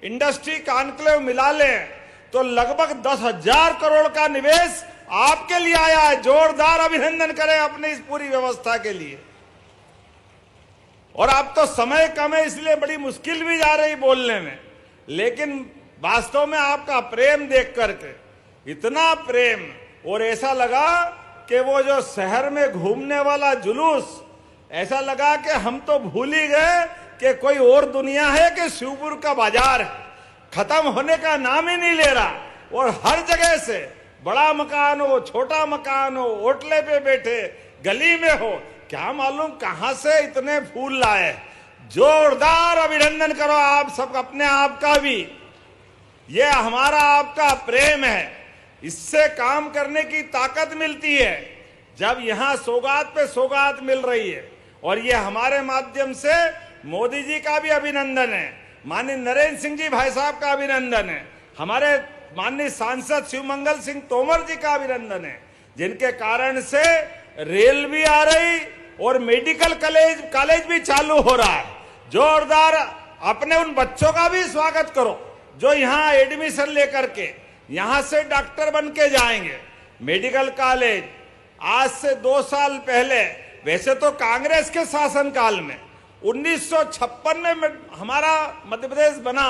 इंडस्ट्री कॉन्क्लेव मिला लें तो लगभग 10,000 करोड़ का निवेश आपके लिए आया है। जोरदार अभिनंदन करें अपनी इस पूरी व्यवस्था के लिए। और अब तो समय कम है, इसलिए बड़ी मुश्किल भी जा रही बोलने में, लेकिन वास्तव में आपका प्रेम देख करके, इतना प्रेम, और ऐसा लगा कि वो जो शहर में घूमने वाला जुलूस, ऐसा लगा कि हम तो भूल ही गए कि कोई और दुनिया है कि शिवपुर का बाजार है, खत्म होने का नाम ही नहीं ले रहा। और हर जगह से, बड़ा मकान हो, छोटा मकान हो, होटले पे बैठे, गली में हो, क्या मालूम कहां से इतने फूल लाए। जोरदार अभिनंदन करो आप सब, अपने आप का भी। ये हमारा आपका प्रेम है, इससे काम करने की ताकत मिलती है जब यहां सौगात पे सौगात मिल रही है। और ये हमारे माध्यम से मोदी जी का भी अभिनंदन है, माननीय नरेंद्र सिंह जी भाई साहब का अभिनंदन है, हमारे माननीय सांसद शिवमंगल सिंह तोमर जी का अभिनंदन है, जिनके कारण से रेल भी आ रही और मेडिकल कॉलेज भी चालू हो रहा है। जोरदार अपने उन बच्चों का भी स्वागत करो जो यहाँ एडमिशन लेकर के यहां से डॉक्टर बन के जाएंगे। मेडिकल कॉलेज आज से 2 साल पहले, वैसे तो कांग्रेस के शासनकाल में 1956 में हमारा मध्य प्रदेश बना।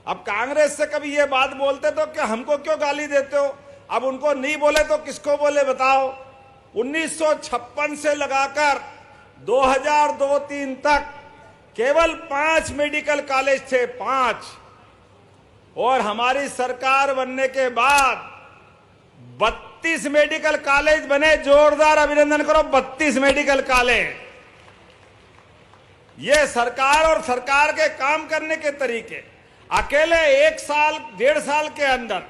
अब कांग्रेस से कभी ये बात बोलते तो क्या हमको क्यों गाली देते हो, अब उनको नहीं बोले तो किसको बोले बताओ। 1956 से लगाकर 2002-03 तक केवल 5 मेडिकल कॉलेज थे, 5। और हमारी सरकार बनने के बाद 32 मेडिकल कॉलेज बने। जोरदार अभिनंदन करो, 32 मेडिकल कॉलेज। ये सरकार और सरकार के काम करने के तरीके। अकेले 1 साल 1.5 साल के अंदर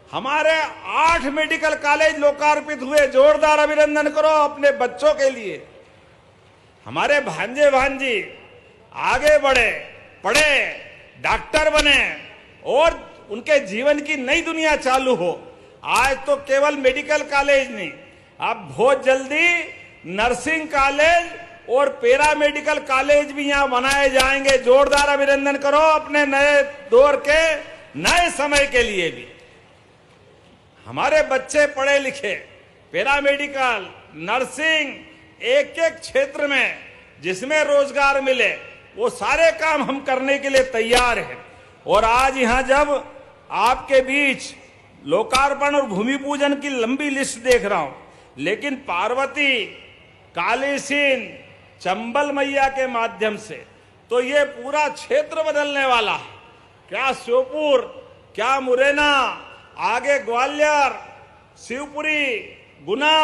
हमारे 8 मेडिकल कॉलेज लोकार्पित हुए। जोरदार अभिनंदन करो अपने बच्चों के लिए। हमारे भांजे भांजी आगे बढ़े, पढ़े, डॉक्टर बने और उनके जीवन की नई दुनिया चालू हो। आज तो केवल मेडिकल कॉलेज नहीं, अब बहुत जल्दी नर्सिंग कॉलेज और पैरा मेडिकल कॉलेज भी यहां बनाए जाएंगे। जोरदार अभिनंदन करो अपने नए दौर के नए समय के लिए भी। हमारे बच्चे पढ़े लिखे, पैरा मेडिकल, नर्सिंग, एक एक क्षेत्र में जिसमें रोजगार मिले वो सारे काम हम करने के लिए तैयार हैं। और आज यहां जब आपके बीच लोकार्पण और भूमि पूजन की लंबी लिस्ट देख रहा हूं, लेकिन पार्वती, कालीसीन, चंबल मैया के माध्यम से तो ये पूरा क्षेत्र बदलने वाला है। क्या श्योपुर, क्या मुरैना, आगे ग्वालियर, शिवपुरी, गुना,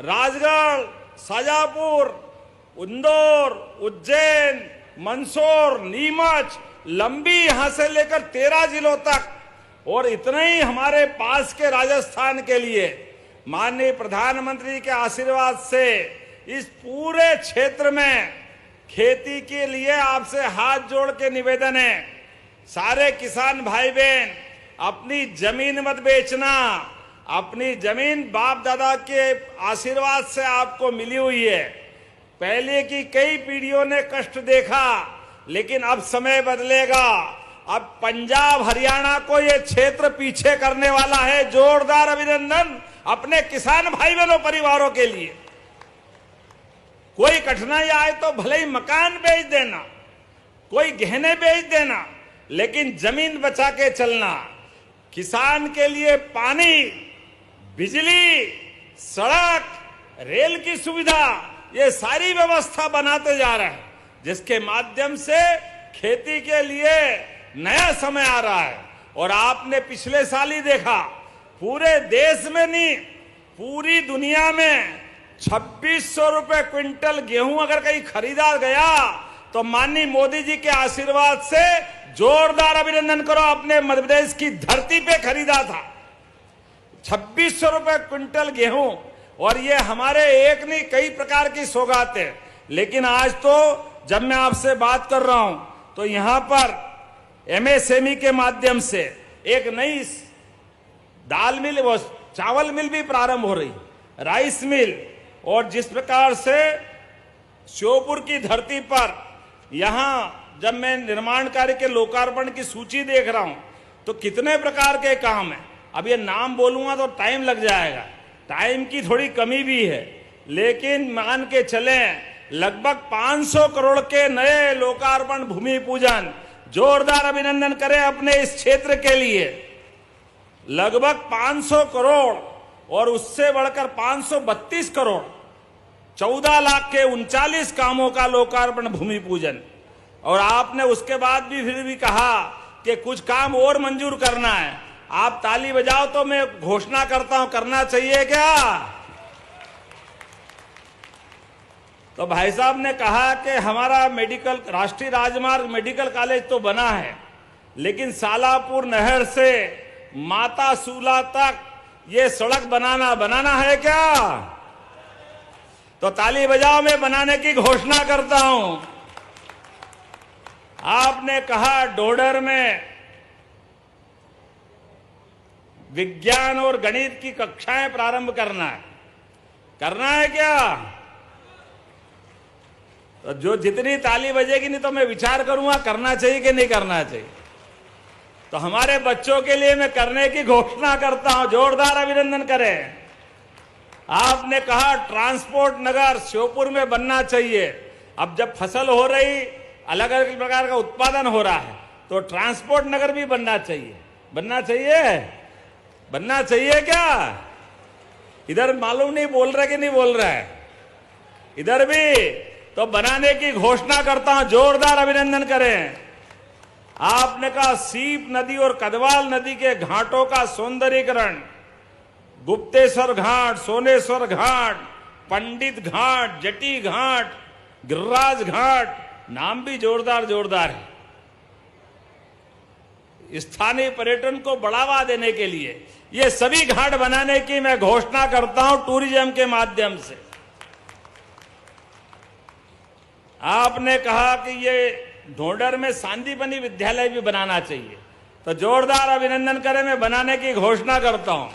राजगढ़, शाजापुर, इंदौर, उज्जैन, मंदसौर, नीमच, लंबी यहां से लेकर 13 जिलों तक। और इतना ही हमारे पास के राजस्थान के लिए माननीय प्रधानमंत्री के आशीर्वाद से इस पूरे क्षेत्र में खेती के लिए आपसे हाथ जोड़ के निवेदन है, सारे किसान भाई बहन अपनी जमीन मत बेचना। अपनी जमीन बाप दादा के आशीर्वाद से आपको मिली हुई है। पहले की कई पीढ़ियों ने कष्ट देखा, लेकिन अब समय बदलेगा। अब पंजाब हरियाणा को ये क्षेत्र पीछे करने वाला है। जोरदार अभिनंदन अपने किसान भाई बहनों परिवारों के लिए। कोई कठिनाई आए तो भले ही मकान बेच देना, कोई गहने बेच देना, लेकिन जमीन बचा के चलना। किसान के लिए पानी, बिजली, सड़क, रेल की सुविधा, ये सारी व्यवस्था बनाते जा रहे हैं, जिसके माध्यम से खेती के लिए नया समय आ रहा है। और आपने पिछले साल ही देखा, पूरे देश में नहीं पूरी दुनिया में 2600 रुपए क्विंटल गेहूं अगर कहीं खरीदा गया तो माननीय मोदी जी के आशीर्वाद से, जोरदार अभिनंदन करो, अपने मध्य प्रदेश की धरती पे खरीदा था 2600 रुपए क्विंटल गेहूं। और ये हमारे एक नहीं कई प्रकार की सौगात है। लेकिन आज तो जब मैं आपसे बात कर रहा हूं तो यहां पर एमएसएमई के माध्यम से एक नई दाल मिल, वो चावल मिल भी प्रारंभ हो रही, राइस मिल। और जिस प्रकार से श्योपुर की धरती पर यहां जब मैं निर्माण कार्य के लोकार्पण की सूची देख रहा हूं तो कितने प्रकार के काम है। अब ये नाम बोलूंगा तो टाइम लग जाएगा, टाइम की थोड़ी कमी भी है, लेकिन मान के चलें लगभग 500 करोड़ के नए लोकार्पण भूमि पूजन। जोरदार अभिनंदन करें अपने इस क्षेत्र के लिए। लगभग 500 करोड़ और उससे बढ़कर 532 करोड़ 14 लाख के 39 कामों का लोकार्पण भूमि पूजन। और आपने उसके बाद भी फिर भी कहा कि कुछ काम और मंजूर करना है। आप ताली बजाओ तो मैं घोषणा करता हूं, करना चाहिए क्या? तो भाई साहब ने कहा कि हमारा मेडिकल राष्ट्रीय राजमार्ग मेडिकल कॉलेज तो बना है, लेकिन सालापुर नहर से माता सूला तक ये सड़क बनाना है क्या? तो ताली बजाओ, मैं बनाने की घोषणा करता हूं। आपने कहा डोडर में विज्ञान और गणित की कक्षाएं प्रारंभ करना है क्या? तो जो जितनी ताली बजेगी नहीं तो मैं विचार करूंगा करना चाहिए कि नहीं करना चाहिए। तो हमारे बच्चों के लिए मैं करने की घोषणा करता हूं, जोरदार अभिनंदन करें। आपने कहा ट्रांसपोर्ट नगर श्योपुर में बनना चाहिए। अब जब फसल हो रही, अलग अलग प्रकार का उत्पादन हो रहा है, तो ट्रांसपोर्ट नगर भी बनना चाहिए क्या? इधर मालूम नहीं बोल रहा कि नहीं बोल रहा है, इधर भी तो बनाने की घोषणा करता हूं, जोरदार अभिनंदन करें। आपने कहा सीप नदी और कदवाल नदी के घाटों का सौंदर्यीकरण, गुप्तेश्वर घाट, सोनेश्वर घाट, पंडित घाट, जटी घाट, गिरिराज घाट, नाम भी जोरदार है। स्थानीय पर्यटन को बढ़ावा देने के लिए ये सभी घाट बनाने की मैं घोषणा करता हूं टूरिज्म के माध्यम से। आपने कहा कि ये ढोंडर में सांदीपनी विद्यालय भी बनाना चाहिए, तो जोरदार अभिनंदन करें, मैं बनाने की घोषणा करता हूं।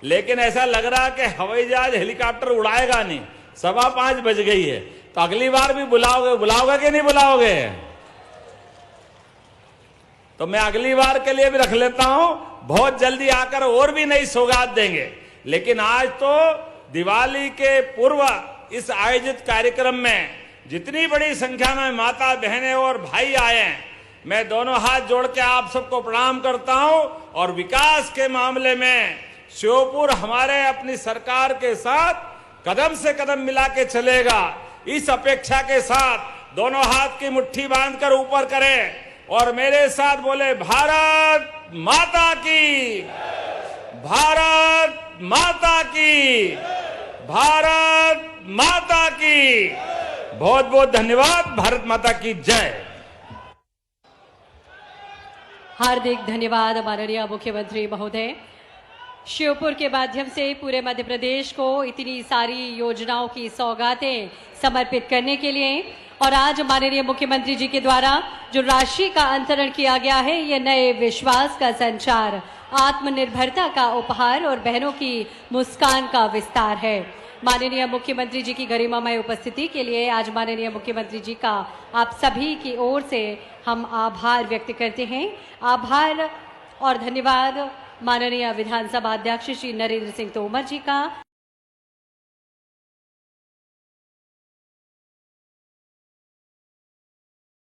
लेकिन ऐसा लग रहा कि हवाई जहाज हेलीकॉप्टर उड़ाएगा नहीं, 5:15 बज गई है, तो अगली बार भी बुलाओगे कि नहीं बुलाओगे? तो मैं अगली बार के लिए भी रख लेता हूं, बहुत जल्दी आकर और भी नई सौगात देंगे। लेकिन आज तो दिवाली के पूर्व इस आयोजित कार्यक्रम में जितनी बड़ी संख्या में माता बहनें और भाई आए हैं, मैं दोनों हाथ जोड़ के आप सबको प्रणाम करता हूं। और विकास के मामले में श्योपुर हमारे अपनी सरकार के साथ कदम से कदम मिला के चलेगा। इस अपेक्षा के साथ दोनों हाथ की मुट्ठी बांधकर ऊपर करें और मेरे साथ बोले, भारत माता की, भारत माता की, भारत माता की। बहुत बहुत धन्यवाद। भारत माता की जय। हार्दिक धन्यवाद माननीय मुख्यमंत्री महोदय। श्योपुर के माध्यम से पूरे मध्य प्रदेश को इतनी सारी योजनाओं की सौगातें समर्पित करने के लिए, और आज माननीय मुख्यमंत्री जी के द्वारा जो राशि का अंतरण किया गया है, ये नए विश्वास का संचार, आत्मनिर्भरता का उपहार और बहनों की मुस्कान का विस्तार है। माननीय मुख्यमंत्री जी की गरिमामय उपस्थिति के लिए आज माननीय मुख्यमंत्री जी का आप सभी की ओर से हम आभार व्यक्त करते हैं। आभार और धन्यवाद माननीय विधानसभा अध्यक्ष श्री नरेंद्र सिंह तोमर जी का।